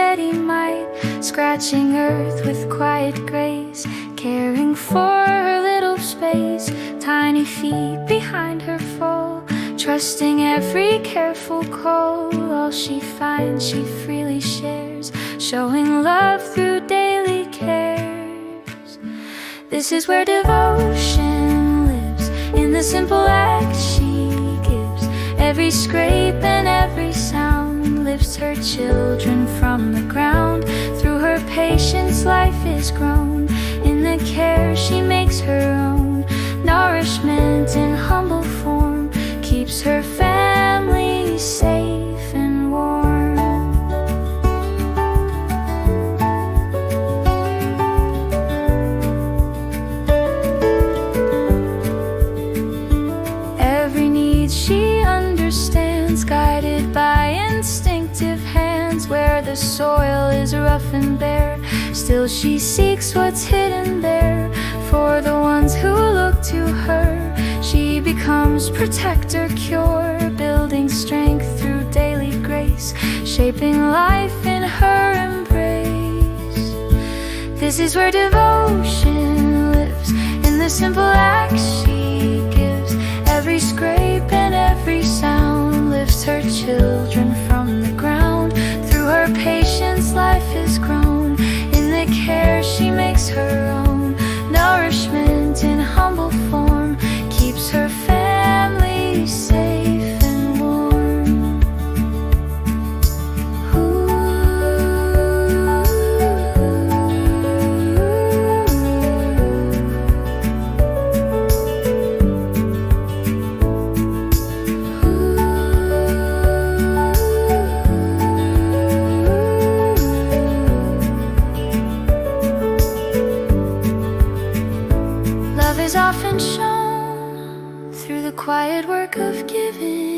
steady might, scratching earth with quiet grace, caring for her little space, tiny feet behind her foal, trusting every careful call. All she finds she freely shares, showing love through daily cares. This is where devotion lives, in the simple act she gives. Every scrape and every sound lifts her children from the ground. Through her patience life is grown, in the care she makes her own. Nourishment in humble form keeps her family safe and warm. Every need she understands, guided by instinctive hands. Where the soil is rough and bare, still she seeks what's hidden there. For the ones who look to her, she becomes protector, cure, building strength through daily grace, shaping life in her embrace. This is where devotion lives, in the simple acts she gives. Every scrape and every sound lifts her children from the ground. Through her patience life is grown, in the care she makes her own. Nourishment in humble form keeps her family safe and warm. Love is often shown through the quiet work of giving.